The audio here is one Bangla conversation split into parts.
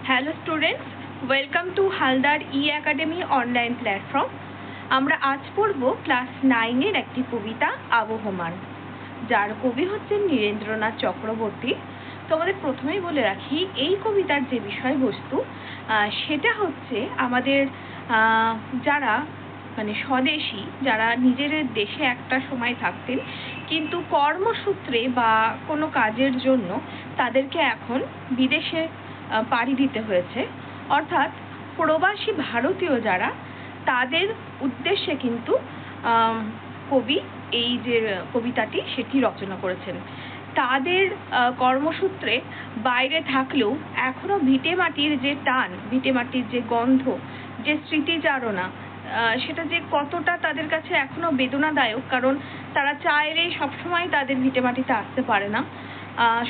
Hello students, welcome to Haldar academy online platform. আমরা আজ পড়ব ক্লাস 9-এর একটি কবিতা আবহমান, যার কবি হচ্ছেন নীরেন্দ্রনাথ চক্রবর্তী। তোমাদের প্রথমেই বলে রাখি, এই কবিতার যে বিষয়বস্তু সেটা হচ্ছে আমাদের যারা স্বদেশী, যারা নিজেদের দেশে একটা সময় থাকতেন কিন্তু কর্মসূত্রে বা কোনো কাজের জন্য তাদেরকে এখন বিদেশে পাড়ি দিতে হয়েছে, অর্থাৎ প্রবাসী ভারতীয় যারা, তাদের উদ্দেশ্যে কিন্তু কবি এই যে কবিতাটি সেটি রচনা করেছেন। তাদের কর্মসূত্রে বাইরে থাকলেও এখনো ভিটেমাটির যে টান, ভিটেমাটির যে গন্ধ, যে স্মৃতিচারণা, সেটা যে কতটা তাদের কাছে এখনো বেদনাদায়ক, কারণ তারা চাইলেই সবসময় তাদের ভিটেমাটিতে আসতে পারে না।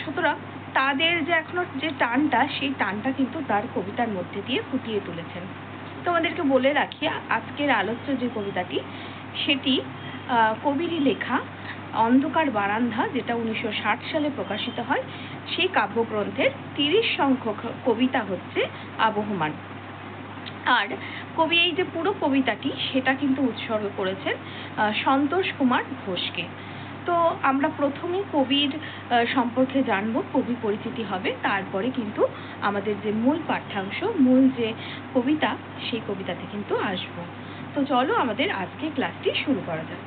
সুতরাং তাদের যে এখনো যে টানটা, সেই টানটা কিন্তু তার কবিতার মধ্যে দিয়ে ফুটিয়ে তুলেছেন। তোমাদেরকে বলে রাখি, আজকের আলোচ্য যে কবিতাটি সেটি কবিরই লেখা অন্ধকার বারান্দা, যেটা 1960 সালে প্রকাশিত হয়। সেই কাব্যগ্রন্থের 30 সংখ্যক কবিতা হচ্ছে আবহমান। আর কবি এই যে পুরো কবিতাটি সেটা কিন্তু উৎসর্গ করেছেন সন্তোষ কুমার ঘোষকে। তো আমরা প্রথমে কবির সম্পর্কে জানবো, কবি পরিচিতি হবে, তারপরে কিন্তু আমাদের যে মূল পাঠ্যাংশ, মূল যে কবিতা, সেই কবিতাতে কিন্তু আসব। তো চলো আমাদের আজকে ক্লাসটি শুরু করা যাক।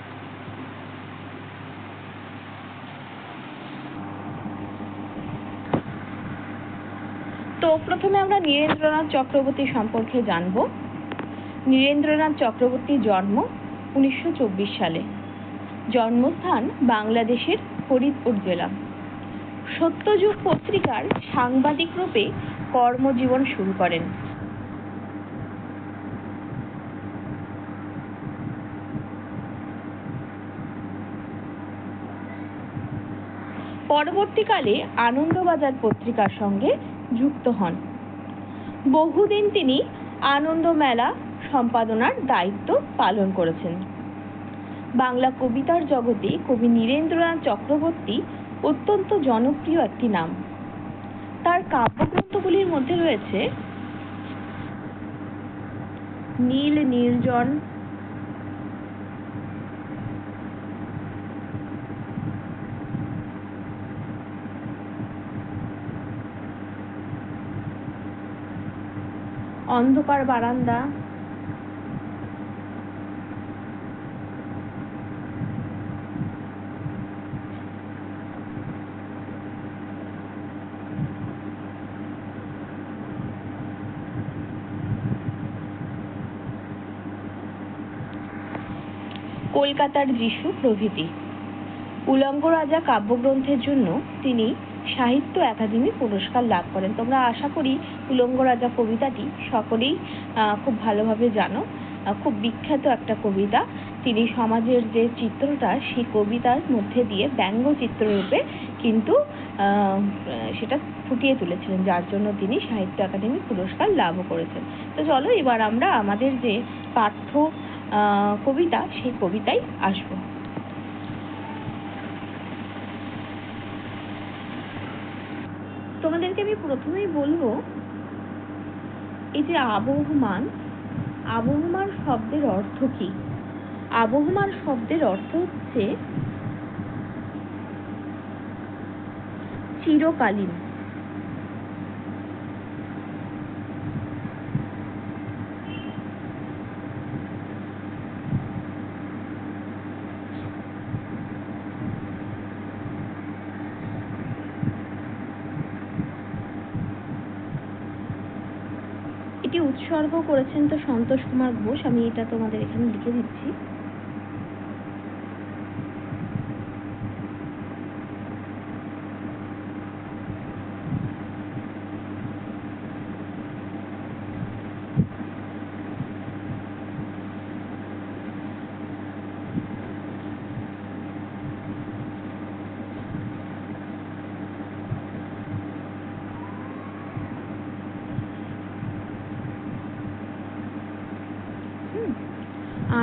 তো প্রথমে আমরা নীরেন্দ্রনাথ চক্রবর্তী সম্পর্কে জানব। নীরেন্দ্রনাথ চক্রবর্তীর জন্ম 1924 সালে। জন্মস্থান বাংলাদেশের ফরিদপুর জেলা। সত্যযুগ পত্রিকার সাংবাদিক রূপে কর্মজীবন শুরু করেন। পরবর্তীকালে আনন্দবাজার পত্রিকার সঙ্গে যুক্ত হন। বহুদিন তিনি আনন্দ মেলা সম্পাদনার দায়িত্ব পালন করেছেন। বাংলা কবিতার জগতে কবি নীরেন্দ্রনাথ চক্রবর্তী অত্যন্ত জনপ্রিয় একটি নাম। তার কাব্যগ্রন্থগুলির মধ্যে রয়েছে নীল নির্জন, অন্ধকার বারান্দা, কলকাতার যিশু প্রভৃতি। উলঙ্গ রাজা কাব্যগ্রন্থের জন্য তিনি সাহিত্য একাডেমি পুরস্কার লাভ করেন। তোমরা আশা করি উলঙ্গ রাজা কবিতাটি সকলেই খুব ভালোভাবে জানো। খুব বিখ্যাত একটা কবিতা। তিনি সমাজের যে চিত্রটা, সেই কবিতার মধ্যে দিয়ে ব্যঙ্গচিত্র রূপে কিন্তু সেটা ফুটিয়ে তুলেছিলেন, যার জন্য তিনি সাহিত্য একাডেমি পুরস্কার লাভও করেছেন। তো চলো এবার আমরা আমাদের যে পাঠ্য কবিতা, সেই কবিতায় আসব। তোমাদেরকে আমি প্রথমেই বলবো, এই যে আবহমান, আবহমান শব্দের অর্থ কি? আবহমান শব্দের অর্থ হচ্ছে চিরকালীন। এটি উৎসর্গ করেছেন তো সন্তোষ কুমার ঘোষ। আমি এটা তোমাদের এখানে লিখে দিচ্ছি।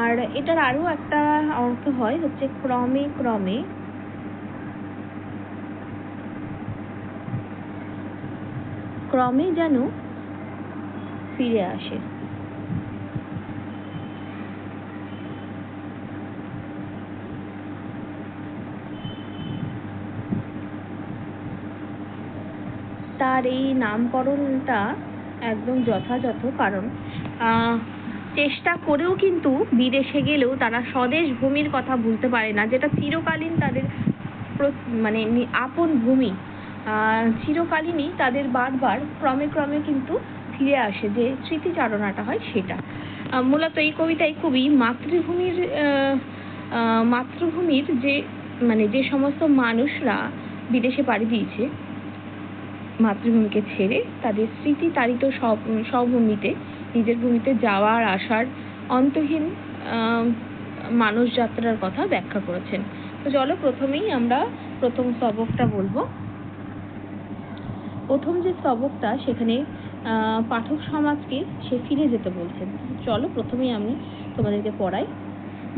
আর এটার আরো একটা অর্থ হয় হচ্ছে ক্রমে ক্রমে, ক্রমে যেন ফিরে আসে। তার এই নামকরণটা একদম যথাযথ, কারণ চেষ্টা করেও কিন্তু বিদেশে গেলেও তারা স্বদেশ ভূমির কথা ভুলতে পারে না, যেটা চিরকালীন তাদের মানে আপন ভূমি, চিরকালীনই তাদের বারবার ক্রমে ক্রমে কিন্তু ফিরে আসে, যে স্মৃতিচারণাটা হয় সেটা। মূলত এই কবিতায় খুবই মাতৃভূমির যে মানে যে সমস্ত মানুষরা বিদেশে পাড়ি দিয়েছে মাতৃভূমিকে ছেড়ে, তাদের স্মৃতি তাড়িত স্বভূমিতে, নিজের ভূমিতে যাওয়ার আসার অন্তহীন মানস যাত্রার কথা ব্যাখ্যা করেছেন। তো চলো প্রথমেই আমরা প্রথম স্তবকটা বলবো। প্রথম যে স্তবকটা, সেখানে পাঠক সমাজকে সে ফিরে যেতে বলছেন। চলো প্রথমেই আমি তোমাদেরকে পড়াই।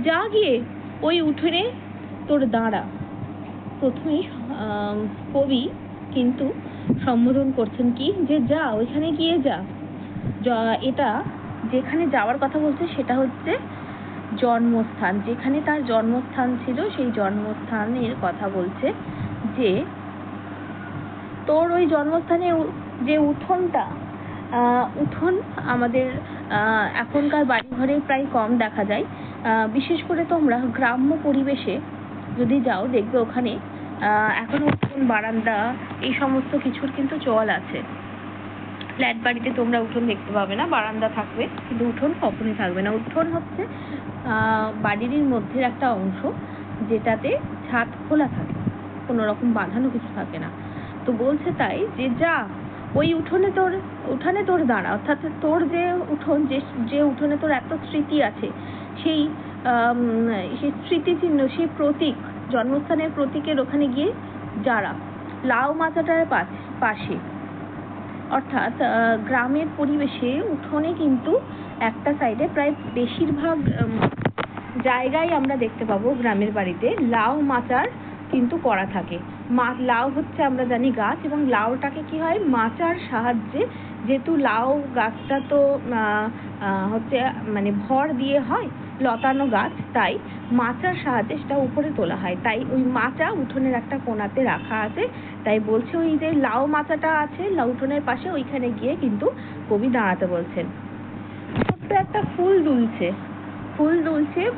যা গিয়ে ওই উঠোনে তোর দাঁড়া। প্রথমেই কবি কিন্তু সম্বোধন করছেন কি, যে যা, ওইখানে গিয়ে যা। এটা যেখানে যাওয়ার কথা বলছে সেটা হচ্ছে জন্মস্থান, যেখানে তার জন্মস্থান ছিল সেই জন্মস্থানের কথা বলছে, যে তোর ওই জন্মস্থানে যে উঠোনটা, উঠোন আমাদের এখনকার বাড়িঘরে প্রায় কম দেখা যায়। বিশেষ করে তোমরা গ্রাম্য পরিবেশে যদি যাও, দেখবে ওখানে এখনো উঠোন, বারান্দা এই সমস্ত কিছুর কিন্তু চল আছে। ফ্ল্যাট বাড়িতে তোমরা উঠোন দেখতে পাবে না, বারান্দা থাকবে কিন্তু উঠোন কখনোই থাকবে না। উঠোন হচ্ছে বাড়ির মধ্যে একটা অংশ, যেটাতে ছাদ খোলা থাকে, কোনো রকম বাঁধানো কিছু থাকে না। তো বলছে তাই, যে যা ওই উঠানে তোর দাঁড়া, অর্থাৎ তোর যে উঠোন, যে উঠোনে তোর এত স্মৃতি আছে, সেই স্মৃতিচিহ্ন, সেই প্রতীক, জন্মস্থানের প্রতীকের ওখানে গিয়ে যারা লাউ মাচাটার পাশে, অর্থাৎ গ্রামের পরিবেশে উঠোনে কিন্তু একটা সাইডে প্রায় বেশিরভাগ জায়গায় আমরা দেখতে পাবো গ্রামের বাড়িতে লাউ মাচার কিন্তু করা থাকে। লাউ হচ্ছে আমরা জানি গাছ, এবং লাউটাকে কি হয়, মাচার সাহায্যে, যেহেতু লাউ গাছটা তো হচ্ছে মানে ভর দিয়ে হয়, লতানো গাছ, তাই মাচার সাহায্যে সেটা উপরে তোলা হয়। তাই ওই মাচা উঠোনের একটা কোণাতে রাখা আছে। তাই বলছে ওই যে লাউ মাচাটা আছে উঠোনের পাশে, ওইখানে গিয়ে কিন্তু কবি দাঁড়াতে বলছেন। ছোট্ট একটা ফুল দুলছে,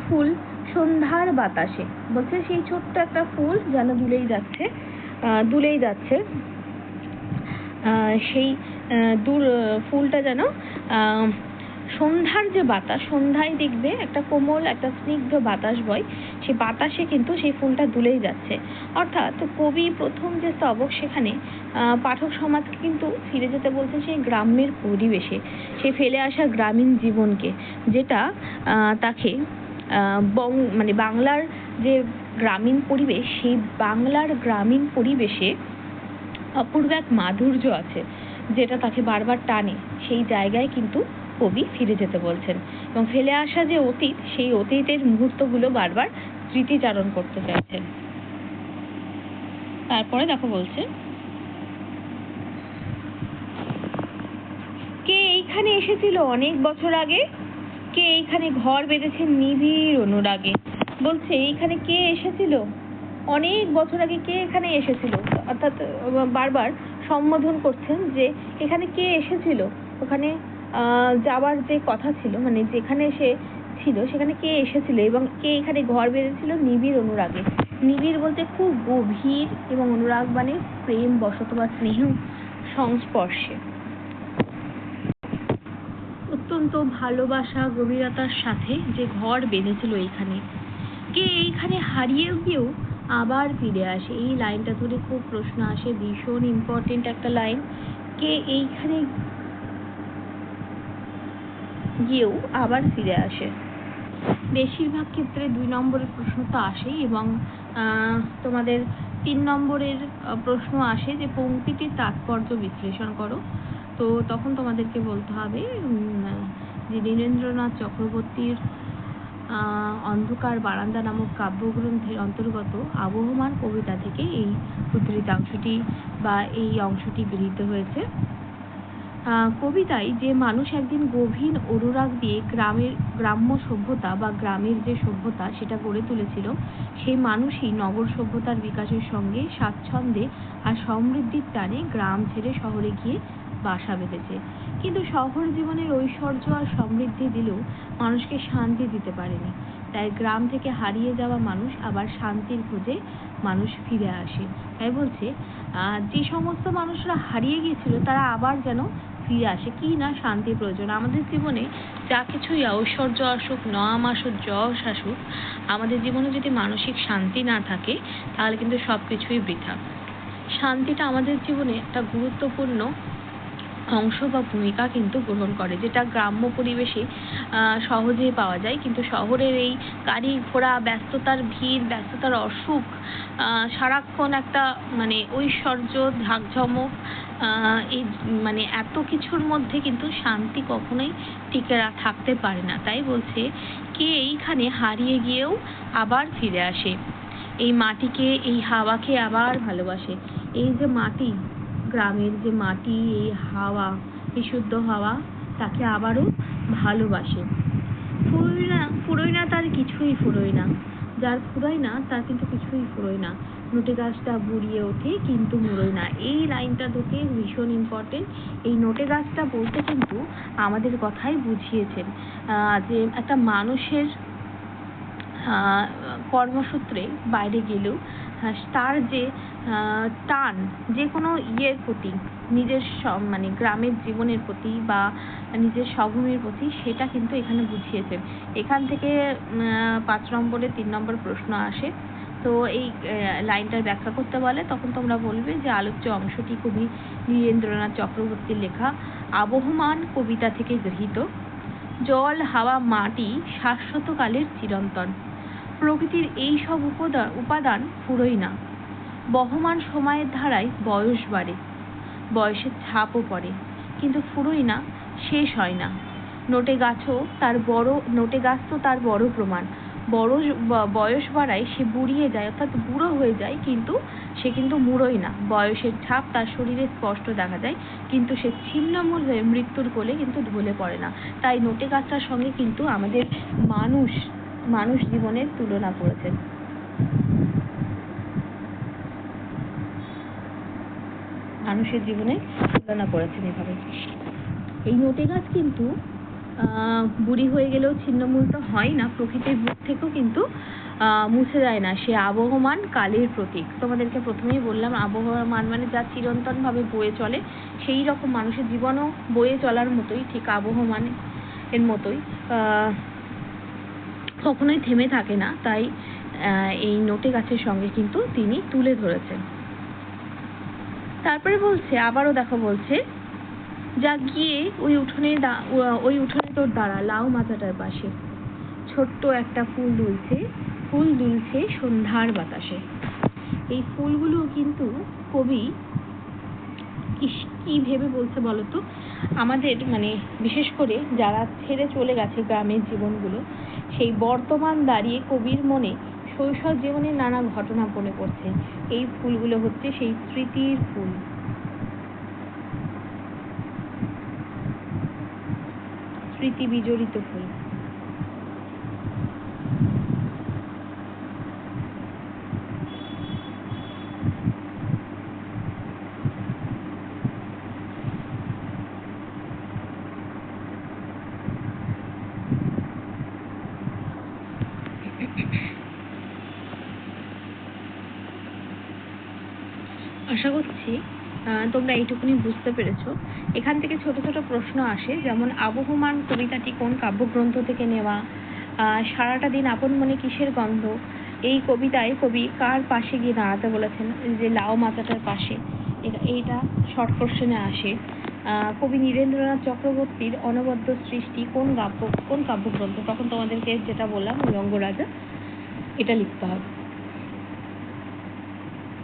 ফুল সন্ধ্যার বাতাসে। বলছে সেই ছোট্ট একটা ফুল যেন দুলেই যাচ্ছে, সেই ফুলটা যেন সন্ধ্যার যে বাতাস, সন্ধ্যায় দেখবে একটা কোমল একটা স্নিগ্ধ বাতাস বয়, সেই বাতাসে কিন্তু সেই ফুলটা দুলেই যাচ্ছে। অর্থাৎ কবি প্রথম যে স্তবক, সেখানে পাঠক সমাজকে কিন্তু ফিরে যেতে বলছে সেই গ্রামের পরিবেশে, সে ফেলে আসা গ্রামীণ জীবনকে, যেটা তাকে মানে বাংলার যে গ্রামীণ পরিবেশ, সেই বাংলার গ্রামীণ পরিবেশে অপূর্ব এক মাধুর্য আছে, যেটা তাকে বারবার টানে। সেই জায়গায় কিন্তু কবি ফিরে যেতে বলছেন, এবং ফেলে আসা যে অতীত, সেই অতীতের মুহূর্তগুলো বারবার স্মৃতিচারণ করতে চাইছেন। তারপরে দেখো বলছে, কে এইখানে এসেছিল অনেক বছর আগে, কে এইখানে ঘর বেঁধেছে নিবিড় অনুরাগে। বলছে এইখানে কে এসেছিল অনেক বছর আগে, কে এখানে এসেছিল, অর্থাৎ বারবার সম্বোধন করছেন যে এখানে কে এসেছিল, ওখানে যাওয়ার যে কথা ছিল, মানে যেখানে সে ছিল সেখানে কে এসেছিল, এবং কে এখানে ঘর বেঁধেছিল নিবিড় অনুরাগে। নিবিড় বলতে খুব গভীর, এবং অনুরাগ মানে প্রেম বশত বা স্নেহ সংস্পর্শে, অত্যন্ত ভালোবাসা গভীরতার সাথে যে ঘর বেঁধেছিল এইখানে। কে এইখানে হারিয়ে গিয়েও আবার ফিরে আসে। এই লাইনটা ধরে খুব প্রশ্ন আসে, ভীষণ ইম্পর্টেন্ট একটা লাইন। কে এইখানে গিয়েও আবার ফিরে আসে। বেশিরভাগ ক্ষেত্রে 2 নম্বরের প্রশ্ন তো আসেই, এবং তোমাদের 3 নম্বরের প্রশ্ন আসে যে পংক্তিটির তাৎপর্য বিশ্লেষণ করো। তো তখন তোমাদেরকে বলতে হবে যে নীরেন্দ্রনাথ চক্রবর্তীর অন্ধকার বারান্দা নামক কাব্যগ্রন্থের অন্তর্গত আবহমান কবিতা থেকে এই উদ্ধৃতাংশটি বা এই অংশটি গৃহীত হয়েছে। কবিতায় যে মানুষ একদিন গভীর অনুরাগ দিয়ে গ্রাম্য সভ্যতা বা গ্রামের যে সভ্যতা সেটা গড়ে তুলেছিল, সেই মানুষই নগর সভ্যতার বিকাশের সঙ্গে স্বাচ্ছন্দ্যে আর সমৃদ্ধির টানে গ্রাম ছেড়ে শহরে গিয়ে বাসা বেঁধেছে। কিন্তু শহর জীবনের ঐশ্বর্য আর সমৃদ্ধি দিলেও মানুষকে শান্তি দিতে পারেনি। তাই গ্রাম থেকে হারিয়ে যাওয়া মানুষ আবার শান্তির খোঁজে মানুষ ফিরে আসে। তাই বলছে যে সমস্ত মানুষরা হারিয়ে গিয়েছিল তারা আবার যেন ফিরে আসে। কি না শান্তির প্রয়োজন। আমাদের জীবনে যা কিছুই ঐশ্বর্য আসুক, নাম আসুক, যশ আসুক, আমাদের জীবনে যদি মানসিক শান্তি না থাকে তাহলে কিন্তু সব কিছুই বৃথা। শান্তিটা আমাদের জীবনে একটা গুরুত্বপূর্ণ অংশ বা ভূমিকা কিন্তু গ্রহণ করে, যেটা গ্রাম্য পরিবেশে সহজেই পাওয়া যায়। কিন্তু শহরের এই গাড়ি ঘোড়া, ব্যস্ততার ভিড়, ব্যস্ততার অসুখ, সারাক্ষণ একটা মানে ঐশ্বর্য, ঝাঁকঝমক, এই মানে এত কিছুর মধ্যে কিন্তু শান্তি কখনোই টিকে থাকতে পারে না। তাই বলছে কে এইখানে হারিয়ে গিয়েও আবার ফিরে আসে, এই মাটিকে, এই হাওয়াকে আবার ভালোবাসে। এই যে মাটি, গ্রামের যে মাটি, এই হাওয়া, বিশুদ্ধ হাওয়া, তাকে আবারও ভালোবাসে। ফুরোয় না তার কিছুই ফুরোয় না, যার ফুরোয় না তার কিন্তু কিছুই ফুরোয় না। নোটে গাছটা বুড়িয়ে ওঠে কিন্তু মুড়োয় না। এই লাইনটা তোকে ভীষণ ইম্পর্টেন্ট। এই নোটে গাছটা বলতে কিন্তু আমাদের কথাই বুঝিয়েছেন যে একটা মানুষের কর্মসূত্রে বাইরে গেলেও তার যে টান যে কোনো ইয়ের প্রতি, নিজের মানে গ্রামের জীবনের প্রতি বা নিজের স্বভূমির প্রতি, সেটা কিন্তু এখানে বুঝিয়েছেন। এখান থেকে 5 নম্বরে 3 নম্বর প্রশ্ন আসে। তো এই লাইনটার ব্যাখ্যা করতে বলে, তখন তোমরা বলবে যে আলোচ্য অংশটি কবি নীরেন্দ্রনাথ চক্রবর্তীর লেখা আবহমান কবিতা থেকে গৃহীত। জল, হাওয়া, মাটি শাশ্বতকালের চিরন্তন। প্রকৃতির এই সব উপাদান ফুরোয় না। বহমান সময়ের ধারায় বয়স বাড়ে, বয়সের ছাপও পড়ে, কিন্তু ফুরোয় না, শেষ হয় না। নোটে গাছ তো তার বড় প্রমাণ। বয়স বাড়ায় সে বুড়িয়ে যায়, অর্থাৎ বুড়ো হয়ে যায়, কিন্তু সে কিন্তু মুড়োয় না। বয়সের ছাপ তার শরীরে স্পষ্ট দেখা যায়, কিন্তু সে ছিন্নমূল হয়ে মৃত্যুর কোলে কিন্তু ঢলে পড়ে না। তাই নোটে গাছটার সঙ্গে কিন্তু আমাদের মানুষ জীবনের তুলনা করেছেন। মানুষের জীবনে তুলনা করেছেন এভাবে। এই নোটে গাছ কিন্তু বুড়ি হয়ে গেলেও ছিন্নমূল তো হয় না, প্রকৃতির বুক থেকেও কিন্তু মুছে যায় না। সে আবহমান কালের প্রতীক। তোমাদেরকে প্রথমেই বললাম আবহমান মানে যা চিরন্তন ভাবে বয়ে চলে, সেই রকম মানুষের জীবনও বয়ে চলার মতোই, ঠিক আবহমান এর মতোই কখনোই থেমে থাকে না। তাই এই নোটে গাছের সঙ্গে কিন্তু তিনি তুলে ধরেছেন। তারপরে বলছে, আবারও দেখো বলছে, যা গিয়ে ওই উঠোনে তোর দাঁড়া লাউ মাচাটার পাশে, ছোট্ট একটা ফুল দুলছে সন্ধ্যার বাতাসে। এই ফুলগুলো কিন্তু কবি কি ভেবে বলছে বলতো? আমাদের মানে বিশেষ করে যারা ছেড়ে চলে গেছে গ্রামের জীবনগুলো, সেই বর্তমান দাঁড়িয়ে কবির মনে শৈশব জীবনের নানা ঘটনা মনে পড়ছে। এই ফুলগুলো হচ্ছে সেই স্মৃতির ফুল, স্মৃতি বিজড়িত ফুল। আশা করছি তোমরা এইটুকুনি বুঝতে পেরেছো। এখান থেকে ছোট ছোট প্রশ্ন আসে, যেমন আবহমান কবিতাটি কোন কাব্যগ্রন্থ থেকে নেওয়া, সারাটা দিন আপন মনে কিসের গন্ধ, এই কবিতায় কবি কার পাশে গিয়ে দাঁড়াতে বলেছেন, যে লাউ মাচাটার পাশে, এইটা শর্ট কোশ্চেনে আসে। কবি নীরেন্দ্রনাথ চক্রবর্তীর অনবদ্য সৃষ্টি কোন কাব্যগ্রন্থ, তখন তোমাদেরকে যেটা বললাম রঙ্গরাজা, এটা লিখতে হবে।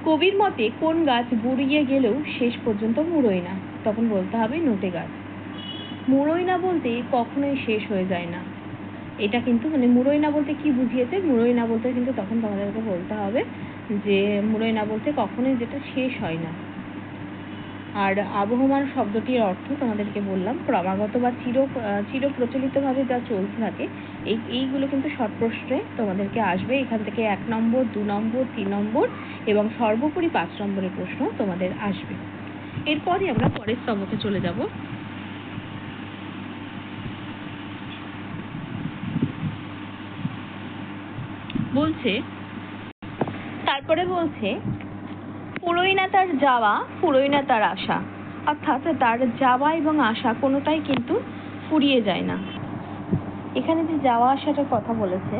কবির মতে কোন গাছ বুড়িয়ে গেলেও শেষ পর্যন্ত মুড়োয় না, তখন বলতে হবে নোটে গাছ। মুড়োয় না বলতে কখনোই শেষ হয়ে যায় না, এটা কিন্তু মানে মুড়োয় না বলতে কি বুঝিয়েছে, মুড়োয় না বলতে কিন্তু তখন তোমাদেরকে বলতে হবে যে মুড়োয় না বলতে কখনোই যেটা শেষ হয় না। আর আবহমান শব্দটির অর্থ তোমাদেরকে বললাম, ক্রমাগত বা চির প্রচলিতভাবে যা চলতে থাকে এইগুলো কিন্তু শর্ট প্রশ্নে তোমাদেরকে আসবে। এখান থেকে 1 নম্বর, 2 নম্বর, 3 নম্বর এবং সর্বোপরি 5 নম্বরের প্রশ্ন তোমাদের আসবে। এরপরই আমরা পরের স্তবকে চলে যাব। তারপরে বলছে ফুরোয় না তার যাওয়া, ফুরোয় না তার আশা। অর্থাৎ তার যাওয়া এবং আশা কোনোটাই কিন্তু ফুরিয়ে যায় না। এখানে যে যাওয়া আসাটার কথা বলেছে,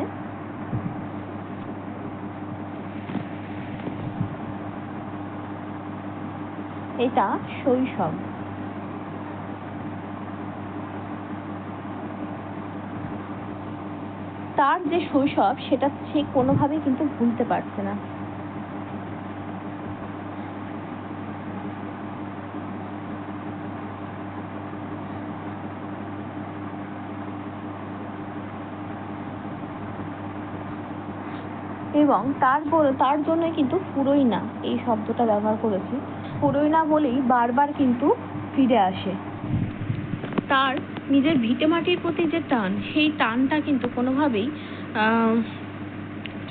এটা শৈশব। তার যে শৈশব সেটা সে কোনোভাবেই কিন্তু ভুলতে পারছে না। এবং তার জন্যই কিন্তু ফুরোয় না এই শব্দটা ব্যবহার করেছি। ফুরোয় না বলেই বারবার কিন্তু ফিরে আসে। তার নিজের ভিটেমাটির প্রতি যে টান, সেই টানটা কিন্তু কোনোভাবেই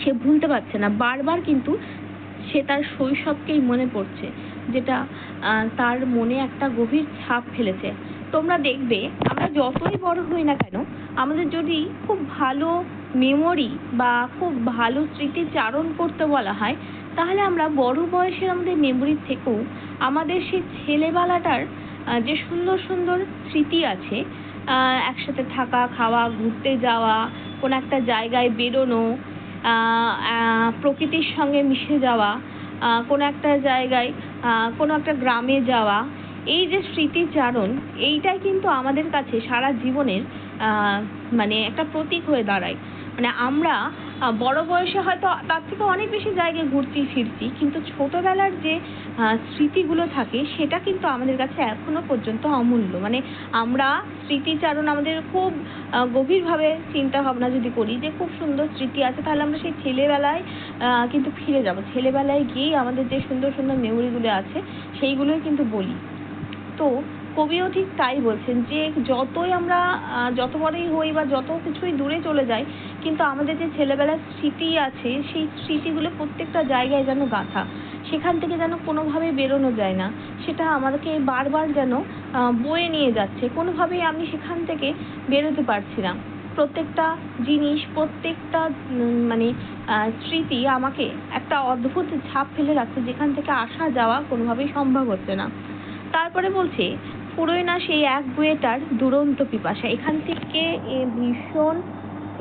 সে ভুলতে পারছে না। বারবার কিন্তু সে তার শৈশবকেই মনে পড়ছে, যেটা তার মনে একটা গভীর ছাপ ফেলেছে। তোমরা দেখবে আমরা যতই বড় হই না কেন, আমাদের যদি খুব ভালো মেমোরি বা খুব ভালো স্মৃতিচারণ করতে বলা হয়, তাহলে আমরা বড় বয়সের আমাদের মেমোরির থেকেও আমাদের সেই ছেলেবেলাটার যে সুন্দর সুন্দর স্মৃতি আছে, একসাথে থাকা, খাওয়া, ঘুরতে যাওয়া, কোনো একটা জায়গায় বেরোনো, প্রকৃতির সঙ্গে মিশে যাওয়া, কোনো একটা জায়গায়, কোনো একটা গ্রামে যাওয়া, এই যে স্মৃতিচারণ, এইটাই কিন্তু আমাদের কাছে সারা জীবনের মানে একটা প্রতীক হয়ে দাঁড়ায়। মানে আমরা বড় বয়সে হয়তো তার থেকে অনেক বেশি জায়গায় ঘুরছি ফিরছি, কিন্তু ছোটবেলার যে স্মৃতিগুলো থাকে সেটা কিন্তু আমাদের কাছে এখনো পর্যন্ত অমূল্য। মানে আমরা স্মৃতিচারণ আমাদের খুব গভীরভাবে চিন্তা ভাবনা যদি করি যে খুব সুন্দর স্মৃতি আছে, তাহলে আমরা সেই ছেলেবেলায় কিন্তু ফিরে যাব। ছেলেবেলায় গিয়েই আমাদের যে সুন্দর সুন্দর মেমোরিগুলো আছে সেইগুলোই কিন্তু বলি। তো কবিও ঠিক তাই বলছেন যে যতই আমরা যত বড়ই হই বা যত কিছুই দূরে চলে যাই, কিন্তু আমাদের যে ছেলেবেলার স্মৃতি আছে সেই স্মৃতিগুলো প্রত্যেকটা জায়গায় যেন গাঁথা, সেখান থেকে যেন কোনোভাবে বেরোনো যায় না। সেটা আমাদেরকে বারবার যেন বয়ে নিয়ে যাচ্ছে, কোনোভাবেই আমি সেখান থেকে বেরোতে পারছি না। প্রত্যেকটা জিনিস, প্রত্যেকটা মানে স্মৃতি আমাকে একটা অদ্ভুত ছাপ ফেলে রাখছে, যেখান থেকে আসা যাওয়া কোনোভাবেই সম্ভব হচ্ছে না। তারপরে বলছে ফুরোয় না সেই এক বুয়েটার দুরন্ত পিপাসা। এখান থেকে ভীষণ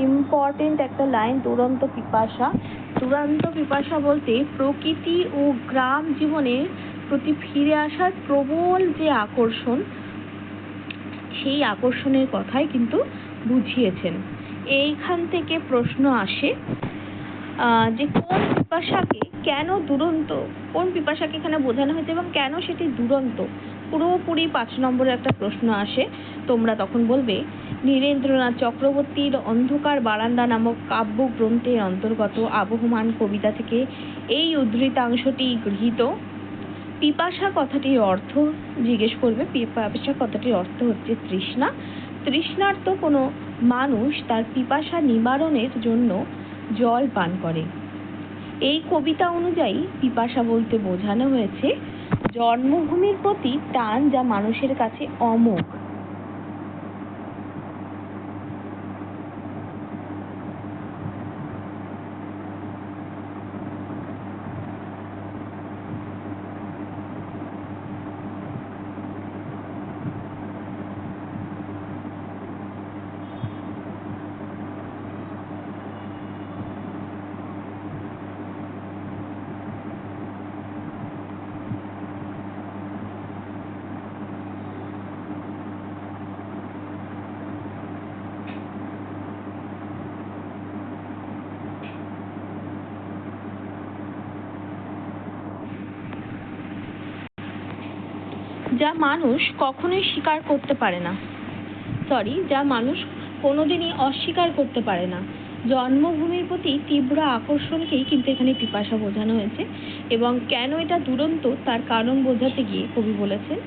ইম্পর্টেন্ট একটা লাইন, দুরন্ত পিপাসা। দুরন্ত পিপাসা বলতে প্রকৃতি ও গ্রাম জীবনের প্রতি ফিরে আসার প্রবল যে আকর্ষণ, সেই আকর্ষণের কথাই কিন্তু বুঝিয়েছেন। এইখান থেকে প্রশ্ন আসে যে কোন পিপাসাকে কেন দুরন্ত, কোন পিপাসাকে এখানে বোঝানো হয়েছে এবং কেন সেটি দুরন্ত। পুরোপুরি 5 নম্বরের একটা প্রশ্ন আসে। তোমরা তখন বলবে নীরেন্দ্রনাথ চক্রবর্তীর অন্ধকার বারান্দা নামক কাব্যগ্রন্থের অন্তর্গত আবহমান কবিতা থেকে এই উদ্ধৃতাংশটি গৃহীত। পিপাসা কথাটির অর্থ জিজ্ঞেস করবে। পিপাসা কথাটির অর্থ হচ্ছে তৃষ্ণা। তৃষ্ণার্ত কোনো মানুষ তার পিপাসা নিবারণের জন্য জল পান করে। এই কবিতা অনুযায়ী পিপাসা বলতে বোঝানো হয়েছে জন্মভূমির প্রতি টান, যা মানুষের কাছে অমোঘ। যা মানুষ কখনোই স্বীকার করতে পারে না, যা মানুষ কোনোদিনই অস্বীকার করতে পারে না, জন্মভূমির প্রতি তীব্র আকর্ষণকেই কিন্তু এখানে পিপাসা বোঝানো হয়েছে, এবং কেন এটা দুরন্ত তার কারণ বোঝাতে গিয়ে কবি বলেছেন,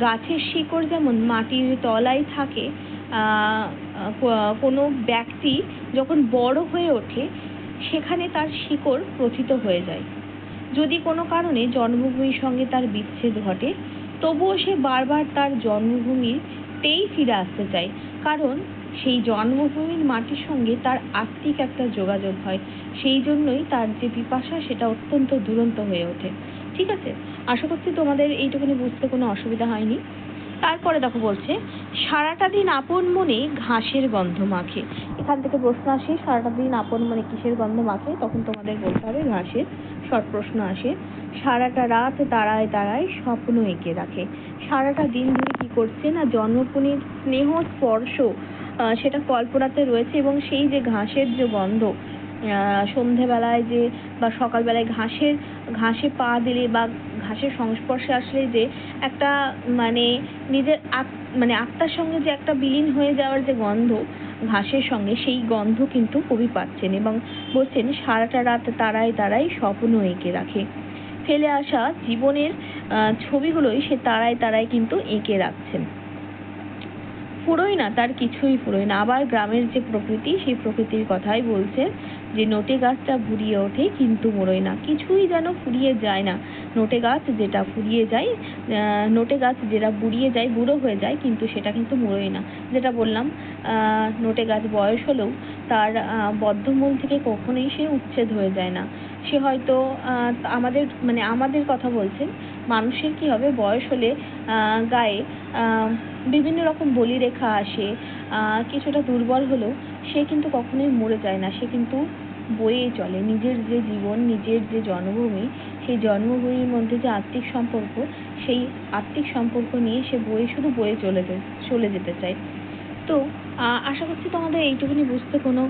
গাছের শিকড় যেমন মাটির তলায় থাকে, কোনো ব্যক্তি যখন বড় হয়ে ওঠে সেখানে তার শিকড় প্রথিত হয়ে যায়। যদি কোনো কারণে জন্মভূমির সঙ্গে তার বিচ্ছেদ ঘটে, তবুও সে বারবার তার জন্মভূমিতেই ফিরে আসতে চায়, কারণ সেই জন্মভূমির মাটির সঙ্গে তার আত্মিক একটা যোগাযোগ হয়। সেই জন্যই তার যে পিপাসা সেটা অত্যন্ত দুরন্ত হয়ে ওঠে। ঠিক আছে, আশা করছি তোমাদের এইটুকুনি বুঝতে কোনো অসুবিধা হয়নি। তারপরে দেখো বলছে, সারাটা দিন আপন মনে ঘাসের গন্ধ মাখে। এখান থেকে প্রশ্ন আসে, সারাটা দিন আপন মনে কিসের গন্ধ মাখে? তখন তোমাদের বলতে হবে ঘাসের। শর্ট প্রশ্ন আসে, সারাটা রাত তারায় তারায় স্বপ্ন এঁকে রাখে। সারাটা দিন ধরে কি করছে না, জন্মভূমির স্নেহ স্পর্শ সেটা কল্পনাতে রয়েছে, এবং সেই যে ঘাসের যে গন্ধ, সন্ধেবেলায় যে বা সকালবেলায় ঘাসে পা দিলে বা ঘাসের সংস্পর্শে আসলে যে একটা মানে নিজের আত্মার সঙ্গে যে একটা বিলীন হয়ে যাওয়ার যে গন্ধ ঘাসের সঙ্গে, সেই গন্ধ কিন্তু কবি পাচ্ছেন, এবং বলছেন সারাটা রাত তারায় তারায় স্বপ্ন এঁকে রাখে। ফেলে আসা জীবনের ছবিগুলোই সে তারায় তারায় কিন্তু এঁকে রাখছেন। ফুরোয় না, তার কিছুই ফুরোয় না। আবার গ্রামের যে প্রকৃতি, সেই প্রকৃতির কথাই বলছেন যে নোটে গাছটা ফুরিয়ে ওঠে কিন্তু মোড়োয় না। কিছুই যেন ফুরিয়ে যায় না। নোটে গাছ যেটা ফুরিয়ে যায়, নোটে গাছ যেটা বুড়িয়ে যায়, বুড়ো হয়ে যায়, কিন্তু সেটা কিন্তু মোড়োয় না। যেটা বললাম, নোটে গাছ বয়স হলেও তার বদ্ধমূল থেকে কখনোই সে উচ্ছেদ হয়ে যায় না। সে হয়তো আমাদের কথা বলছেন, মানুষের কি হবে, বয়স হলে গায়ে বিভিন্ন রকম বলিরেখা আসে, কিছুটা দুর্বল হলেও সে কিন্তু কখনোই মরে যায় না। সে কিন্তু বয়ে চলে। নিজের যে জীবন, নিজের যে জন্মভূমি, সেই জন্মভূমির মধ্যে যে আত্মিক সম্পর্ক, সেই আত্মিক সম্পর্ক নিয়ে সে শুধু বয়ে চলে যেতে চায়। তো আশা করছি তোমাদের এইটুকুনি বুঝতে কোনো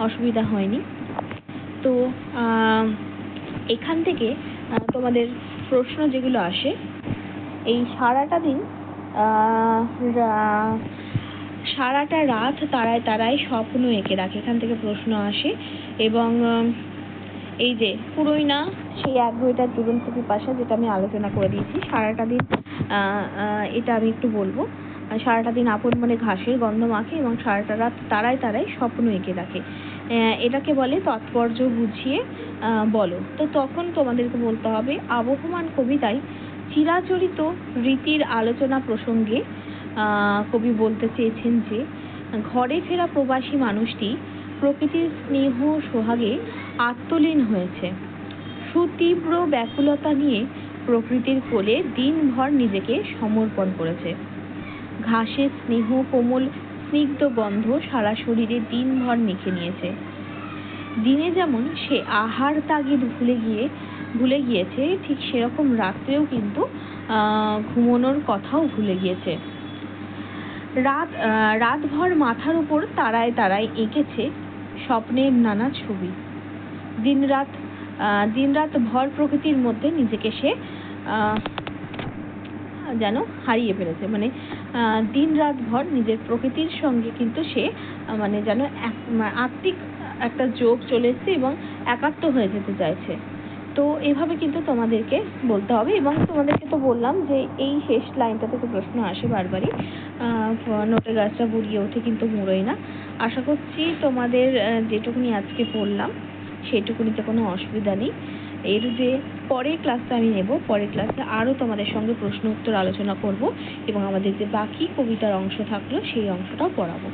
অসুবিধা হয়নি। তো এখান থেকে তোমাদের প্রশ্ন যেগুলো আসে, এই সারাটা দিন সারাটা রাত তারায় তারায় স্বপ্ন এঁকে রাখে, এখান থেকে প্রশ্ন আসে। এবং এই যে পুরোই না, সেই এক বইটার দুরন্ত পিপাসা, যেটা আমি আলোচনা করে দিয়েছি। সারাটা দিন, এটা আমি একটু বলবো। সারাটা দিন আপন মনে ঘাসের গন্ধ মাখে এবং সারাটা রাত তারায় তারায় স্বপ্ন এঁকে রাখে, এটাকে বলে তাৎপর্য বুঝিয়ে বলো। তো তখন তোমাদেরকে বলতে হবে, আবহমান কবিতায় চিরাচরিত রীতির আলোচনা প্রসঙ্গে কবি বলতে চেয়েছেন যে ঘরে ফেরা প্রবাসী মানুষটি প্রকৃতির স্নেহ সোহাগে আত্মলীন হয়েছে। সুতীব্র ব্যাকুলতা নিয়ে প্রকৃতির কোলে দিনভর নিজেকে সমর্পণ করেছে। ঘাসের স্নেহ কোমল স্নিগ্ধ গন্ধ সারা শরীরে দিনভর মেখে নিয়েছে। দিনে যেমন সে আহার তাগিদ ভুলে গিয়েছে, ঠিক সেরকম রাত্রেও কিন্তু ঘুমানোর কথাও ভুলে গিয়েছে। রাতভর মাথার উপর তারায় তারায় এঁকেছে স্বপ্নের নানা ছবি। দিনরাত ভর প্রকৃতির মধ্যে নিজেকে সে যেন হারিয়ে ফেলেছে। দিন রাত ভর নিজের প্রকৃতির সঙ্গে কিন্তু সে যেন আত্মিক একটা যোগ চলে এসছে এবং একাত্ম হয়ে যেতে চাইছে। তো এভাবে কিন্তু তোমাদেরকে বলতে হবে। এবং তোমাদেরকে তো বললাম যে এই শেষ লাইনটা থেকে প্রশ্ন আসে বারবারই, নোটের গাছটা বুড়িয়ে ওঠে কিন্তু মোড়োয় না। আশা করছি তোমাদের যেটুকুনি আজকে পড়লাম সেটুকুনিতে কোনো অসুবিধা নেই। এর যে পরের ক্লাসটা আমি নেব, পরের ক্লাসে আরও তোমাদের সঙ্গে প্রশ্ন উত্তর আলোচনা করব এবং আমাদের যে বাকি কবিতার অংশ থাকলো সেই অংশটাও পড়াবো।